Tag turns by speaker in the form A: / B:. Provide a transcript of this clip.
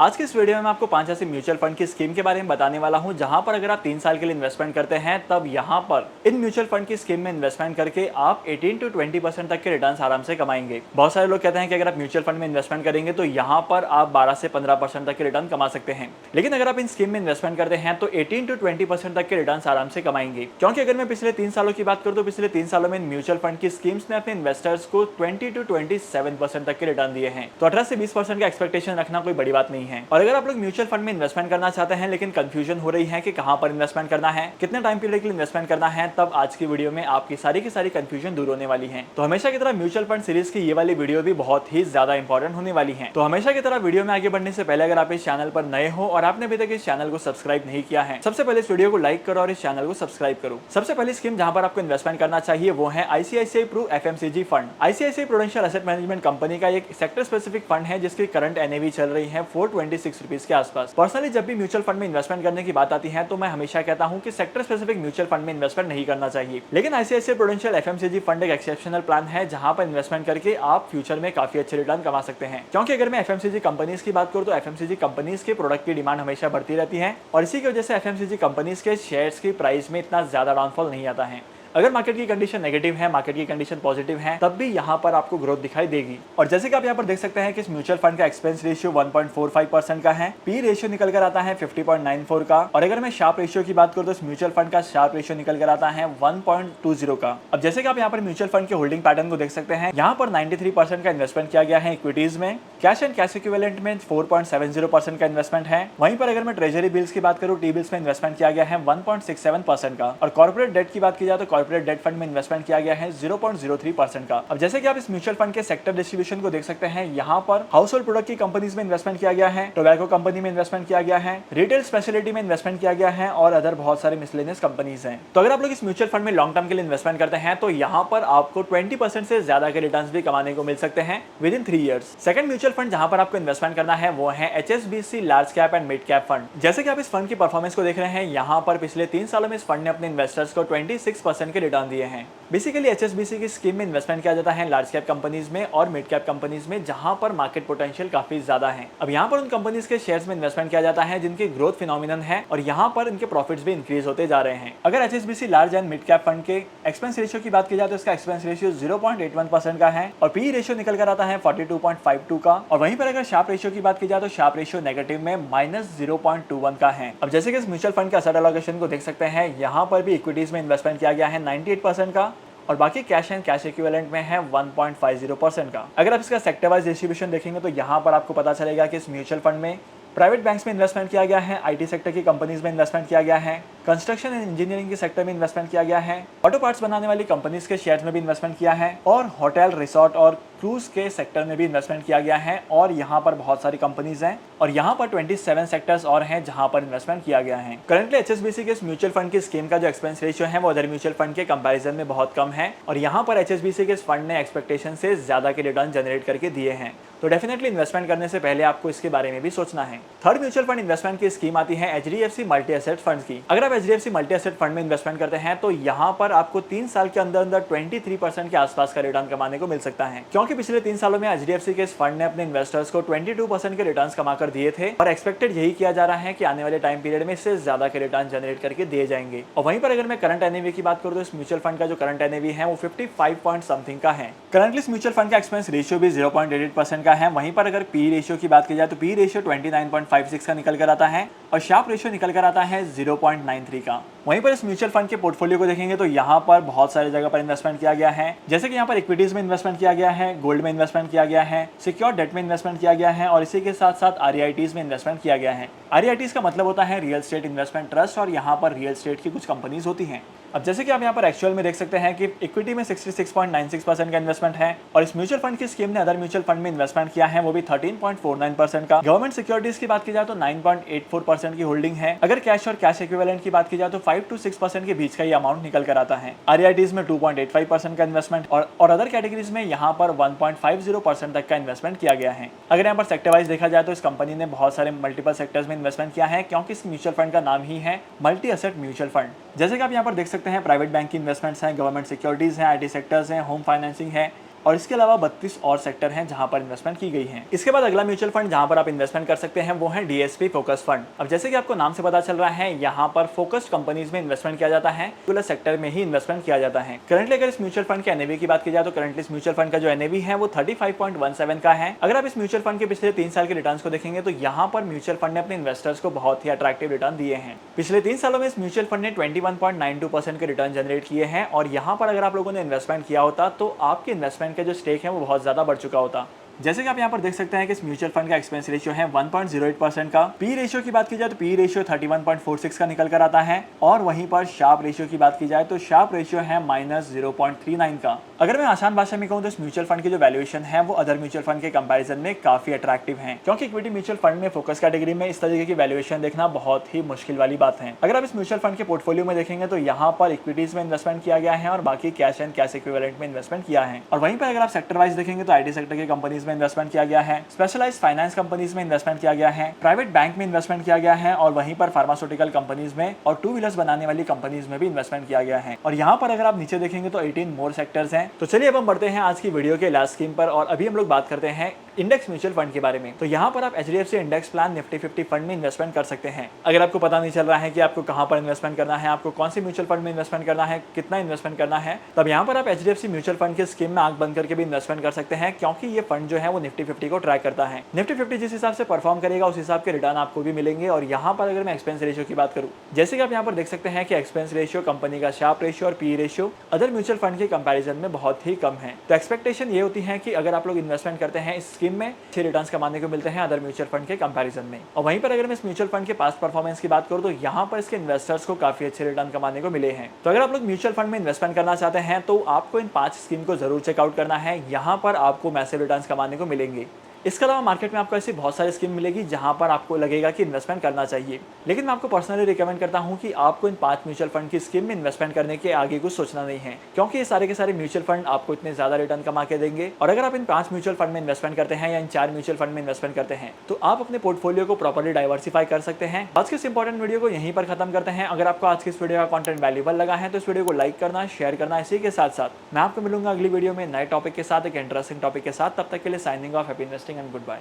A: आज के इस वीडियो में मैं आपको 5 ऐसे म्यूचुअल फंड की स्कीम के बारे में बताने वाला हूं जहां पर अगर आप 3 साल के लिए इन्वेस्टमेंट करते हैं तब यहां पर इन म्यूचुअल फंड की स्कीम में इन्वेस्टमेंट करके आप 18 to 20% तक के रिटर्न्स आराम से कमाएंगे। बहुत सारे लोग कहते हैं कि अगर आप म्यूचुअल फंड में इन्वेस्टमेंट करेंगे तो यहां पर आप 12 से 15% तक के रिटर्न कमा सकते हैं, लेकिन अगर आप इन स्कीम में इन्वेस्टमेंट करते हैं तो 18 to 20% तक के रिटर्न्स आराम से कमाएंगे। क्योंकि अगर मैं पिछले 3 सालों की बात करूं तो पिछले 3 सालों में म्यूचुअल फंड की स्कीम्स ने अपने इन्वेस्टर्स को 20 to 27% तक के रिटर्न दिए हैं, तो 18 से 20% का एक्सपेक्टेशन रखना कोई बड़ी बात नहीं है। और अगर आप लोग म्यूचुअल फंड में इन्वेस्टमेंट करना चाहते हैं लेकिन कंफ्यूजन हो रही है कि कहां पर इन्वेस्टमेंट करना है, कितने टाइम पीरियड के लिए इन्वेस्टमेंट करना है, तब आज की वीडियो में आपकी सारी कंफ्यूजन दूर होने वाली है। तो हमेशा की तरह म्यूचुअल फंड सीरीज की ये वाली वीडियो भी बहुत ही ज्यादा इंपॉर्टेंट होने वाली है। तो हमेशा की तरह वीडियो में आगे बढ़ने से पहले अगर आप इस चैनल पर नए हो और आपने अभी तक इस चैनल को सब्सक्राइब नहीं किया है, सबसे पहले इस वीडियो को लाइक करो और इस चैनल को सब्सक्राइब करो। सबसे पहली स्कीम जहां पर आपको इन्वेस्टमेंट करना चाहिए वो है ICICI Pru FMCG fund. ICICI Prudential asset management company का एक सेक्टर स्पेसिफिक फंड है जिसकी करंट एनएवी चल रही है 426 रुपीज के आसपास। पर्सनली जब भी म्यूचुअल फंड में इन्वेस्टमेंट करने की बात आती है तो मैं हमेशा कहता हूं कि सेक्टर स्पेसिफिक म्यूचुअल फंड में इन्वेस्टमेंट नहीं करना चाहिए, लेकिन आईसीआईसीआई प्रूडेंशियल एफएमसीजी फंड एक एक्सेप्शनल प्लान है जहां पर इन्वेस्टमेंट करके आप फ्यूचर में काफी अच्छे रिटर्न कमा सकते हैं। क्योंकि अगर मैं एफएमसीजी कंपनीज की बात करूं तो एफएमसीजी कंपनीज के प्रोडक्ट की डिमांड हमेशा बढ़ती रहती है और इसी की वजह से एफएमसीजी कंपनीज के शेयर्स की प्राइस में इतना ज्यादा डाउनफॉल नहीं आता है। अगर मार्केट की कंडीशन नेगेटिव है, मार्केट की कंडीशन पॉजिटिव है, तब भी यहाँ पर आपको ग्रोथ दिखाई देगी। और जैसे कि आप यहाँ पर देख सकते हैं कि इस म्यूचुअल फंड का एक्सपेंस रेशियो 1.45% का है, पी रेशियो निकल कर आता है 50.94 का, और अगर मैं शार्प रेशियो की बात करूँ तो इस म्यूचुअल फंड का शार्प रेशियो निकल कर आता है 1.20 का। अब जैसे कि आप यहाँ पर म्यूचुअल फंड के होल्डिंग पैटर्न को देख सकते हैं, यहाँ पर 93% का इन्वेस्टमेंट किया गया है इक्विटीज में, कैश एंड कैश इक्विवेलेंट में 4.70% का इन्वेस्टमेंट है। वहीं पर अगर मैं ट्रेजरी बिल्स की बात करूँ, टी बिल्स में इन्वेस्टमेंट किया गया है 1.67% का, और कॉर्पोरेट डेट की बात की जाए तो कॉर्पोरेट डेट फंड में इन्वेस्टमेंट किया गया है 0.03% का। अब जैसे कि आप इस म्यूचुअल फंड के सेक्टर डिस्ट्रीब्यूशन को देख सकते हैं, यहाँ पर हाउस होल्ड प्रोडक्ट की कंपनीज में इन्वेस्टमेंट किया गया है, टोबैको कंपनी में इन्वेस्टमेंट किया गया है, रिटेल स्पेशलिटी में इन्वेस्टमेंट किया गया है और अदर बहुत सारे मिसलेनियस कंपनीज हैं। तो अगर आप लोग इस म्यूचुअल फंड में लॉन्ग टर्म के लिए इन्वेस्टमेंट करते हैं तो यहाँ पर आपको 20% से ज्यादा के रिटर्न्स भी कमाने को मिल सकते हैं with in 3 years. Second mutual fund जहां पर आपको इन्वेस्टमेंट करना है वो है HSBC large cap and mid cap fund. जैसे कि आप इस फंड की परफॉर्मेंस को देख रहे हैं, यहाँ पर पिछले 3 सालों में इस फंड ने अपने इन्वेस्टर्स को 26% के रिटर्न दिए हैं। बेसिकली एचएसबीसी की स्कीम में इन्वेस्टमेंट किया जाता है लार्ज कैप कंपनीज में और मिड कैप कंपनीज में जहां पर मार्केट पोटेंशियल काफी ज्यादा है। अब यहाँ पर उन कंपनीज के शेयर्स में इन्वेस्टमेंट किया जाता है जिनकी ग्रोथ फिनोमिनन है और यहाँ पर इनके प्रॉफिट्स भी इंक्रीज होते जा रहे हैं। अगर HSBC large and mid cap fund के एक्सपेंस रेशियो की बात की जाए तो इसका एक्सपेंस रेशियो 0.81% का है और पी रेशियो निकल कर आता है 42.52 का, और वहीं पर अगर शार्प रेशियो की बात की जाए तो शार्प रेशियो नेगेटिव में -0.21 का है। अब जैसे कि इस म्यूचुअल फंड के एसेट एलोकेशन को देख सकते हैं, यहाँ पर भी इक्विटीज में इन्वेस्टमेंट किया गया है 98% का और बाकी कैश एंड कैश इक्विवेलेंट में है 1.50% का। अगर आप इसका सेक्टर वाइज डिस्ट्रीब्यूशन देखेंगे तो यहाँ पर आपको पता चलेगा कि इस म्यूचुअल फंड में प्राइवेट बैंक्स में इन्वेस्टमेंट किया गया है, आईटी सेक्टर की कंपनीज में इन्वेस्टमेंट किया गया है, कंस्ट्रक्शन एंड इंजीनियरिंग के सेक्टर में इन्वेस्टमेंट किया गया है, ऑटो पार्ट्स बनाने वाली कंपनीज के शेयर्स में भी इन्वेस्टमेंट किया है और होटल रिसोर्ट और क्रूज के सेक्टर में भी इन्वेस्टमेंट किया गया है। और यहाँ पर बहुत सारी कंपनीज हैं और यहाँ पर 27 सेक्टर्स और हैं जहाँ पर इन्वेस्टमेंट किया गया है। करंटली एचएसबीसी के इस म्यूचुअल फंड की स्कीम का जो एक्सपेंस रेशियो है वो अदर म्यूचुअल फंड के कंपैरिजन में बहुत कम है और यहाँ पर एचएसबीसी के इस फंड ने एक्सपेक्टेशन से ज्यादा के रिटर्न जनरेट करके दिए हैं। तो डेफिनेटली इन्वेस्टमेंट करने से पहले आपको इसके बारे में भी सोचना है। थर्ड म्यूचुअल फंड इन्वेस्टमेंट की स्कीम आती है एचडीएफसी मल्टी एसेट फंड की। अगर आप एचडीएफसी मल्टी एसेट फंड में इन्वेस्टमेंट करते हैं तो यहाँ पर आपको 3 साल के अंदर अंदर 23% के आसपास का रिटर्न कमाने को मिल सकता है, क्योंकि पिछले 3 सालों में एचडीएफसी के इस फंड ने अपने इन्वेस्टर्स को 22% के रिटर्न्स कमाकर दिए थे और एक्सपेक्टेड यही किया जा रहा है कि आने वाले टाइम पीरियड में इससे ज्यादा के रिटर्न जनरेट करके दिए जाएंगे। और वहीं पर अगर मैं करंट एनएवी की बात करूँ तो इस म्यूचुअल फंड का जो करंट एनएवी है वो 55 पॉइंट समथिंग का है। करंटली इस म्यूचुअल फंड का एक्सपेंस रेशियो भी 0.88% का है। वहीं पर अगर पी रेशियो की बात की जाए तो पी रेशियो 29.56 का निकल कर आता है और शार्प रेशियो निकल कर आता है 0.93 का। वहीं पर इस म्यूचुअल फंड के पोर्टफोलियो को देखेंगे तो यहाँ पर बहुत सारी जगह पर इन्वेस्टमेंट किया गया है, जैसे कि यहाँ पर इक्विटीज में इन्वेस्टमेंट किया गया है, गोल्ड में इन्वेस्टमेंट किया गया है, सिक्योर डेट में इन्वेस्टमेंट किया गया है और इसी के साथ साथ आरईआईटीज में इन्वेस्टमेंट किया गया है। आरईआईटीज का मतलब होता है रियल एस्टेट इन्वेस्टमेंट ट्रस्ट और यहाँ पर रियल एस्टेट की कुछ कंपनीज होती हैं। अब जैसे कि आप यहाँ पर एक्चुअल में देख सकते हैं कि इक्विटी में 66.96% का इन्वेस्टमेंट है और इस म्यूचुअल फंड की स्कीम ने अदर म्यूचुअल फंड में इन्वेस्टमेंट किया है वो भी 13.49% का। गवर्नमेंट सिक्योरिटीज की बात की जाए तो 9.84% की होल्डिंग है। अगर कैश और कैश इक्विवेलेंट की बात की जाए तो 5 to 6% के बीच का ये अमाउंट निकल कर आता है। आरईआईटीज में 2.85% का इन्वेस्टमेंट और अदर कैटेगरीज में यहाँ पर 1.50% तक का इन्वेस्टमेंट किया गया है। अगर यहाँ पर सेक्टर वाइज देखा जाए तो इस कंपनी ने बहुत सारे मल्टीपल सेक्टर्स में इन्वेस्टमेंट किया है, क्योंकि इस म्यूचुअल फंड का नाम ही है मल्टी एसेट म्यूचुअल फंड। जैसे कि आप यहाँ पर देख सकते हैं प्राइवेट बैंक की इन्वेस्टमेंट्स हैं, गवर्नमेंट सिक्योरिटीज हैं, आईटी सेक्टर्स हैं, होम फाइनेंसिंग है, और इसके अलावा 32 और सेक्टर हैं जहां पर इन्वेस्टमेंट की गई है। इसके बाद अगला म्यूचुअल फंड जहां पर आप इन्वेस्टमेंट कर सकते हैं वो है DSP फोकस फंड। अब जैसे कि आपको नाम से पता चल रहा है, यहाँ पर फोकस्ड कंपनीज में इन्वेस्टमेंट किया जाता है, पर्टिकुलर सेक्टर में ही इन्वेस्टमेंट किया जाता है। करंटली अगर इस म्यूचुअल फंड के NAV की बात की जाए तो करंटली इस म्यूचुअल फंड का जो NAV है वो 35.17 का है। अगर आप इस म्यूचुअल फंड के पिछले 3 साल के रिटर्न्स को देखेंगे तो यहाँ पर म्यूचुअल फंड ने अपने इन्वेस्टर्स को बहुत ही अट्रैक्टिव रिटर्न दिए हैं। पिछले 3 सालों में इस म्यूचुअल फंड ने 21.92% के रिटर्न जनरेट किए हैं और यहाँ पर अगर आप लोगों ने इन्वेस्टमेंट किया होता तो आपके इन्वेस्टमेंट का जो स्टेक है वो बहुत ज्यादा बढ़ चुका होता। जैसे कि आप यहाँ पर देख सकते हैं कि इस म्यूचुअल फंड का एक्सपेंस रेशियो है 1.08% का। पी रेशियो की बात की जाए तो पी रेशियो 31.46 का निकल कर आता है और वहीं पर शार्प रेशियो की बात की जाए तो शार्प रेशियो है -0.39 का। अगर मैं आसान भाषा में कहूँ तो इस म्यूचुअल फंड की जो वैल्यूएशन है वो अदर म्यूचुअल फंड के कंपैरिजन में काफी अट्रैक्टिव है, क्योंकि इक्विटी म्यूचुअल फंड में फोकस कैटेगरी में इस तरीके की वैल्यूएशन देखना बहुत ही मुश्किल वाली बात है। अगर आप इस म्यूचुअल फंड के पोर्टफोलियो में देखेंगे तो यहाँ पर इक्विटीज में इन्वेस्टमेंट किया गया है और बाकी कैश एंड कैश इक्विवेलेंट में इन्वेस्टमेंट किया है। और वहीं पर अगर आप सेक्टर वाइज देखेंगे तो IT सेक्टर की कंपनीज में इन्वेस्टमेंट किया गया है, स्पेशलाइज्ड फाइनेंस कंपनीज में इन्वेस्टमेंट किया गया है, प्राइवेट बैंक में इन्वेस्टमेंट किया गया है और वहीं पर फार्मास्यूटिकल कंपनीज में और टू व्हीलर्स बनाने वाली कंपनीज में भी इन्वेस्टमेंट किया गया है। और यहाँ पर अगर आप नीचे देखेंगे तो 18 मोर सेक्टर्स हैं। तो चलिए अब हम बढ़ते हैं आज की वीडियो के लास्ट स्कीम पर और अभी हम लोग बात करते हैं इंडेक्स म्यूचुअल फंड के बारे में। तो यहाँ पर आप HDFC index plan Nifty 50 fund में इन्वेस्टमेंट कर सकते हैं। अगर आपको पता नहीं चल रहा है कि आपको कहाँ पर इन्वेस्टमेंट करना है, आपको कौन सी म्यूचुअल फंड में इन्वेस्टमेंट करना है, कितना इन्वेस्टमेंट करना है, तब यहाँ पर आप HDFC म्यूचुअल फंड की स्कीम में आंख बंद करके भी इन्वेस्टमेंट कर सकते हैं, क्योंकि ये फंड जो है वो निफ्टी 50 को ट्रैक करता है। निफ्टी 50 जिस हिसाब से परफॉर्म करेगा उस हिसाब के रिटर्न आपको भी मिलेंगे। और यहाँ पर अगर मैं एक्सपेंस रेशियो की बात करूँ, जैसे कि आप यहाँ पर देख सकते हैं कि एक्सपेंस रेशियो, कंपनी का शार्प रेशियो और P ratio other mutual fund के कंपैरिजन में बहुत ही कम है। तो एक्सपेक्टेशन ये होती है कि अगर आप लोग इन्वेस्टमेंट करते हैं इस स्कीम में, अच्छे रिटर्न कमाने को मिलते हैं अदर म्यूचुअल फंड के कंपैरिजन में। और वहीं पर अगर मैं इस म्यूचुअल फंड के पास्ट परफॉर्मेंस की बात करूं तो यहाँ पर इसके इन्वेस्टर्स को काफी अच्छे रिटर्न कमाने को मिले हैं। तो अगर आप लोग म्यूचुअल फंड में इन्वेस्टमेंट करना चाहते हैं तो आपको इन 5 स्कीम को जरूर चेकआउट करना है। यहाँ पर आपको मैसिव रिटर्न कमाने को मिलेंगे। इसके अलावा मार्केट में आपको ऐसी बहुत सारी स्कीम मिलेगी जहां पर आपको लगेगा कि इन्वेस्टमेंट करना चाहिए, लेकिन मैं आपको पर्सनली रिकमेंड करता हूं कि आपको इन 5 म्यूचुअल फंड की स्कीम में इन्वेस्टमेंट करने के आगे कुछ सोचना नहीं है, क्योंकि ये सारे के सारे म्यूचुअल फंड आपको इतने ज्यादा रिटर्न कमा के देंगे। और अगर आप इन 5 म्यूचुअल फंड में इन्वेस्टमेंट करते हैं या इन 4 म्यूचुअल फंड में इन्वेस्टमेंट करते हैं तो आप अपने पोर्टफोलियो को प्रॉपर्ली डाइवर्सिफाई कर सकते हैं। आज के इस इंपॉर्टेंट वीडियो को यहीं पर खत्म करते हैं। अगर आपको आज की इस वीडियो का कंटेंट वैल्यूएबल लगा है तो इस वीडियो को लाइक करना, शेयर करना। इसी के साथ साथ मैं आपको मिलूंगा अगली वीडियो में नए टॉपिक के साथ, एक इंटरेस्टिंग टॉपिक के साथ। तब तक के लिए signing off, happy investing and good bye.